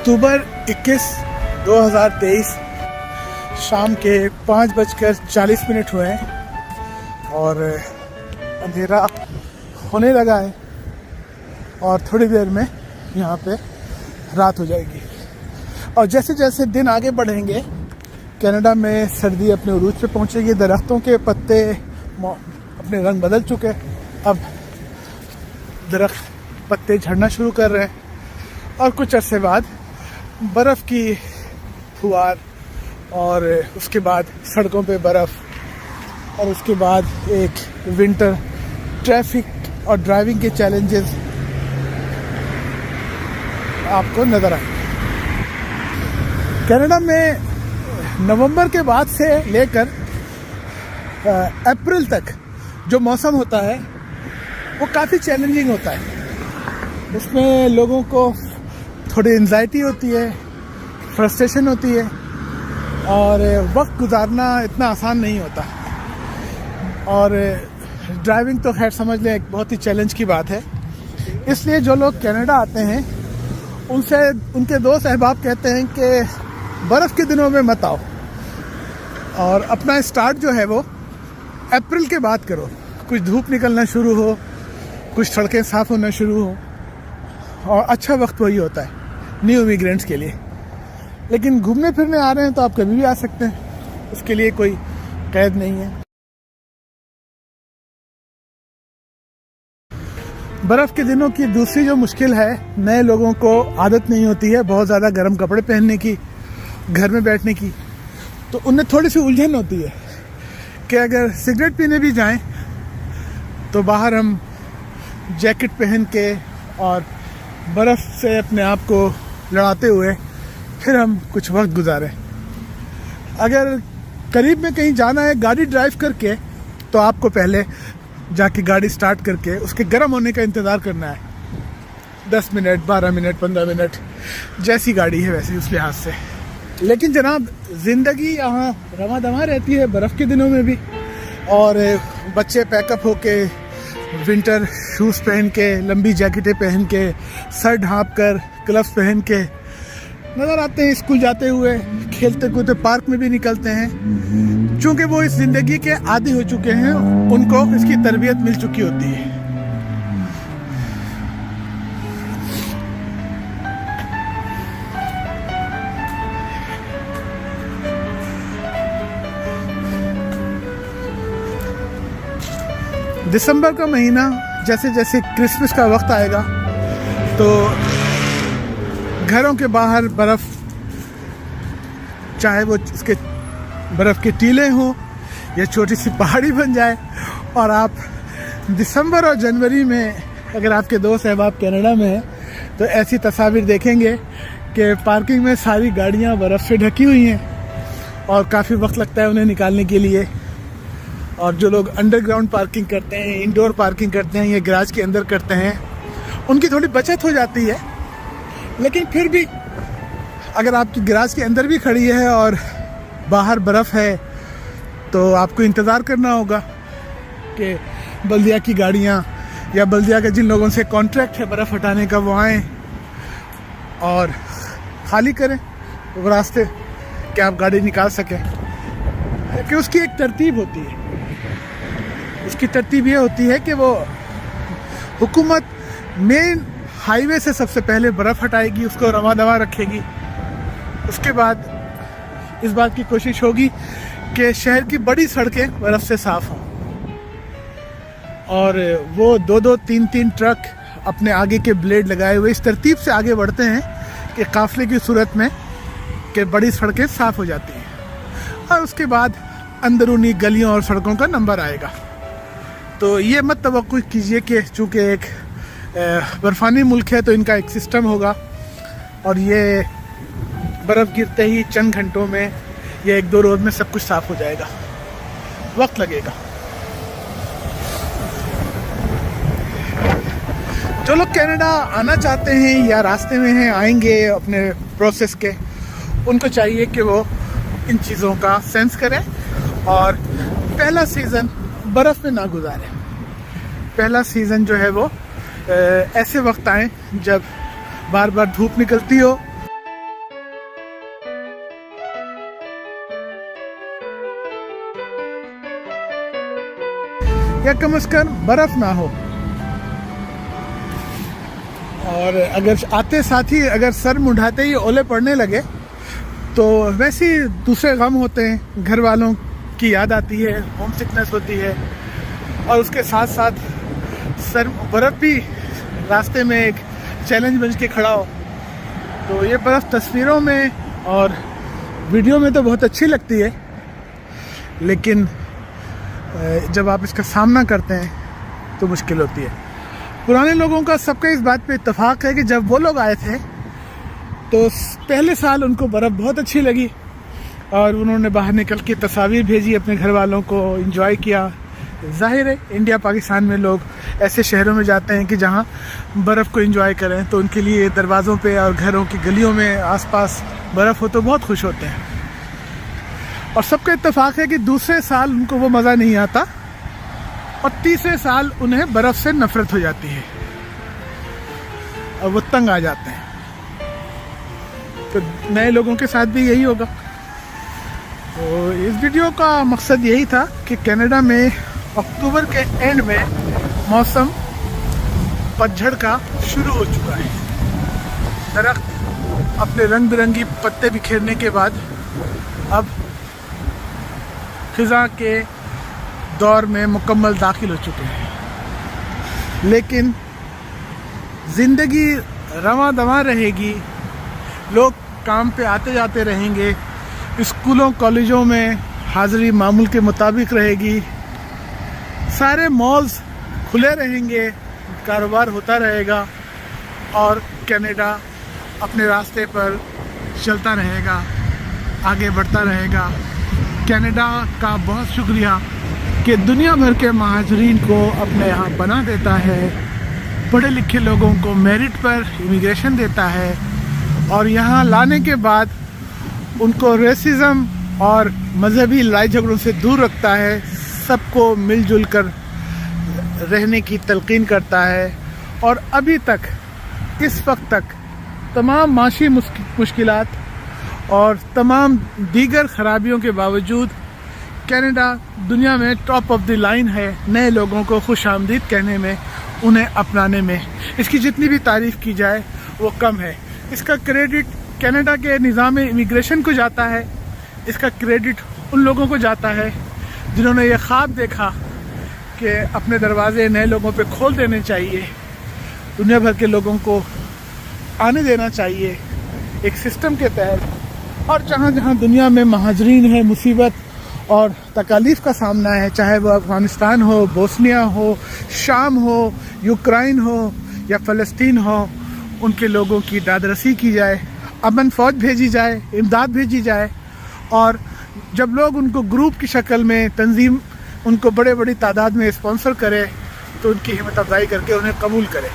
अक्टूबर 21, 2023 शाम के 5:40 हुए हैं और अंधेरा होने लगा है और थोड़ी देर में यहाँ पे रात हो जाएगी। और जैसे जैसे दिन आगे बढ़ेंगे कनाडा में सर्दी अपने उरूज पे पहुँचेगी। दरख्तों के पत्ते अपने रंग बदल चुके हैं, अब दरख्त पत्ते झड़ना शुरू कर रहे हैं और कुछ अरसे बाद बर्फ़ की फुहार और उसके बाद सड़कों पे बर्फ़ और उसके बाद एक विंटर ट्रैफिक और ड्राइविंग के चैलेंजेस आपको नज़र आएंगे। कनाडा में नवंबर के बाद से लेकर अप्रैल तक जो मौसम होता है वो काफ़ी चैलेंजिंग होता है। उसमें लोगों को थोड़ी एंजाइटी होती है, फ्रस्ट्रेशन होती है और वक्त गुजारना इतना आसान नहीं होता। और ड्राइविंग तो खैर समझ लें एक बहुत ही चैलेंज की बात है। इसलिए जो लोग कनाडा आते हैं उनसे उनके दोस्त अहबाब कहते हैं कि बर्फ़ के दिनों में मत आओ और अपना स्टार्ट जो है वो अप्रैल के बाद करो। कुछ धूप निकलना शुरू हो, कुछ सड़कें साफ़ होना शुरू हो और अच्छा वक्त वही होता है न्यू इमिग्रेंट्स के लिए। लेकिन घूमने फिरने आ रहे हैं तो आप कभी भी आ सकते हैं, उसके लिए कोई कैद नहीं है। बर्फ़ के दिनों की दूसरी जो मुश्किल है, नए लोगों को आदत नहीं होती है बहुत ज़्यादा गर्म कपड़े पहनने की, घर में बैठने की, तो उन्हें थोड़ी सी उलझन होती है कि अगर सिगरेट पीने भी जाएं तो बाहर हम जैकेट पहन के और बर्फ़ से अपने आप को लड़ाते हुए फिर हम कुछ वक्त गुजारें। अगर करीब में कहीं जाना है गाड़ी ड्राइव करके तो आपको पहले जाके गाड़ी स्टार्ट करके उसके गर्म होने का इंतज़ार करना है। 10 मिनट, 12 मिनट, 15 मिनट, जैसी गाड़ी है वैसे उस लिहाज से। लेकिन जनाब ज़िंदगी यहाँ रमा दमा रहती है बर्फ़ के दिनों में भी। और बच्चे पैकअप होके विंटर शूज़ पहन के, लंबी जैकेटें पहन के, सर ढाँप कर, ग्लव्स पहन के नज़र आते हैं स्कूल जाते हुए, खेलते कूदते पार्क में भी निकलते हैं। चूँकि वो इस ज़िंदगी के आदी हो चुके हैं, उनको इसकी तरबियत मिल चुकी होती है। दिसंबर का महीना जैसे जैसे क्रिसमस का वक्त आएगा तो घरों के बाहर बर्फ़, चाहे वो उसके बर्फ़ के टीले हों या छोटी सी पहाड़ी बन जाए, और आप दिसंबर और जनवरी में अगर आपके दोस्त अहबाब कनाडा में हैं तो ऐसी तस्वीर देखेंगे कि पार्किंग में सारी गाड़ियां बर्फ़ से ढकी हुई हैं और काफ़ी वक्त लगता है उन्हें निकालने के लिए। और जो लोग अंडरग्राउंड पार्किंग करते हैं, इंडोर पार्किंग करते हैं या गैराज के अंदर करते हैं, उनकी थोड़ी बचत हो जाती है। लेकिन फिर भी अगर आपकी गैराज के अंदर भी खड़ी है और बाहर बर्फ़ है तो आपको इंतज़ार करना होगा कि बल्दिया की गाड़ियाँ या बल्दिया के जिन लोगों से कॉन्ट्रैक्ट है बर्फ़ हटाने का वो आएँ और खाली करें वो रास्ते कि आप गाड़ी निकाल सकें। कि उसकी एक तरतीब होती है। उसकी तरतीब ये होती है कि वो हुकूमत मेन हाईवे से सबसे पहले बर्फ़ हटाएगी, उसको रवा दवा रखेगी। उसके बाद इस बात की कोशिश होगी कि शहर की बड़ी सड़कें बर्फ़ से साफ़ हों और वो 2-2, 3-3 ट्रक अपने आगे के ब्लेड लगाए हुए इस तरतीब से आगे बढ़ते हैं कि काफ़िले की सूरत में कि बड़ी सड़कें साफ़ हो जाती हैं और उसके बाद अंदरूनी गलियों और सड़कों का नंबर आएगा। तो ये मत तवक्कुह कीजिए कि चूँकि एक बर्फ़ानी मुल्क है तो इनका एक सिस्टम होगा और ये बर्फ़ गिरते ही चंद घंटों में या 1-2 रोज़ में सब कुछ साफ़ हो जाएगा। वक्त लगेगा। जो लोग कनाडा आना चाहते हैं या रास्ते में हैं, आएंगे अपने प्रोसेस के, उनको चाहिए कि वो इन चीज़ों का सेंस करें और पहला सीज़न बर्फ़ में ना गुजारें। पहला सीज़न जो है वो ऐसे वक्त आए जब बार बार धूप निकलती हो या कम से कम बर्फ़ ना हो। और अगर आते साथ ही अगर सर मुंडाते ही ओले पड़ने लगे तो वैसे ही दूसरे गम होते हैं, घर वालों की याद आती है, होम सिकनेस होती है, और उसके साथ साथ सर बर्फ़ भी रास्ते में एक चैलेंज बन के खड़ा हो। तो ये बर्फ़ तस्वीरों में और वीडियो में तो बहुत अच्छी लगती है, लेकिन जब आप इसका सामना करते हैं तो मुश्किल होती है। पुराने लोगों का सबका इस बात पे इत्तेफाक है कि जब वो लोग आए थे तो पहले साल उनको बर्फ़ बहुत अच्छी लगी और उन्होंने बाहर निकल के तस्वीर भेजी अपने घर वालों को, एंजॉय किया। जाहिर है इंडिया पाकिस्तान में लोग ऐसे शहरों में जाते हैं कि जहाँ बर्फ़ को एंजॉय करें, तो उनके लिए दरवाज़ों पे और घरों की गलियों में आसपास बर्फ़ हो तो बहुत खुश होते हैं। और सबका इत्तेफाक है कि दूसरे साल उनको वो मज़ा नहीं आता और तीसरे साल उन्हें बर्फ़ से नफ़रत हो जाती है और वो तंग आ जाते हैं। तो नए लोगों के साथ भी यही होगा। तो इस वीडियो का मकसद यही था कि कनाडा में अक्टूबर के एंड में मौसम पतझड़ का शुरू हो चुका है। दरख्त अपने रंग बिरंगी पत्ते बिखेरने के बाद अब खिज़ां के दौर में मुकम्मल दाखिल हो चुके हैं, लेकिन ज़िंदगी रवां दवां रहेगी, लोग काम पे आते जाते रहेंगे, स्कूलों कॉलेजों में हाज़िरी मामूल के मुताबिक रहेगी, सारे मॉल्स खुले रहेंगे, कारोबार होता रहेगा और कनाडा अपने रास्ते पर चलता रहेगा, आगे बढ़ता रहेगा। कनाडा का बहुत शुक्रिया कि दुनिया भर के महाजरीन को अपने यहाँ बना देता है, पढ़े लिखे लोगों को मेरिट पर इमिग्रेशन देता है और यहाँ लाने के बाद उनको रेसिज्म और मजहबी लड़ाई झगड़ों से दूर रखता है, सबको मिलजुल कर रहने की तलकीन करता है। और अभी तक इस वक्त तक तमाम माशी मुश्किलात और तमाम दीगर ख़राबियों के बावजूद कनाडा दुनिया में टॉप ऑफ द लाइन है नए लोगों को खुश आमदीद कहने में, उन्हें अपनाने में। इसकी जितनी भी तारीफ़ की जाए वो कम है। इसका क्रेडिट कनाडा के निज़ाम इमिग्रेशन को जाता है, इसका क्रेडिट उन लोगों को जाता है जिन्होंने ये ख्वाब देखा कि अपने दरवाजे नए लोगों पे खोल देने चाहिए, दुनिया भर के लोगों को आने देना चाहिए एक सिस्टम के तहत। और जहाँ जहाँ दुनिया में महाजरीन है, मुसीबत और तकालीफ का सामना है, चाहे वो अफ़गानिस्तान हो, बोस्निया हो, शाम हो, यूक्रेन हो या फ़लस्तीन हो, उनके लोगों की दादरसी की जाए, अमन फ़ौज भेजी जाए, इमदाद भेजी जाए। और जब लोग उनको ग्रुप की शक्ल में तंजीम उनको बड़े बड़ी तादाद में स्पॉन्सर करे तो उनकी हिम्मत अफजाई करके उन्हें कबूल करे।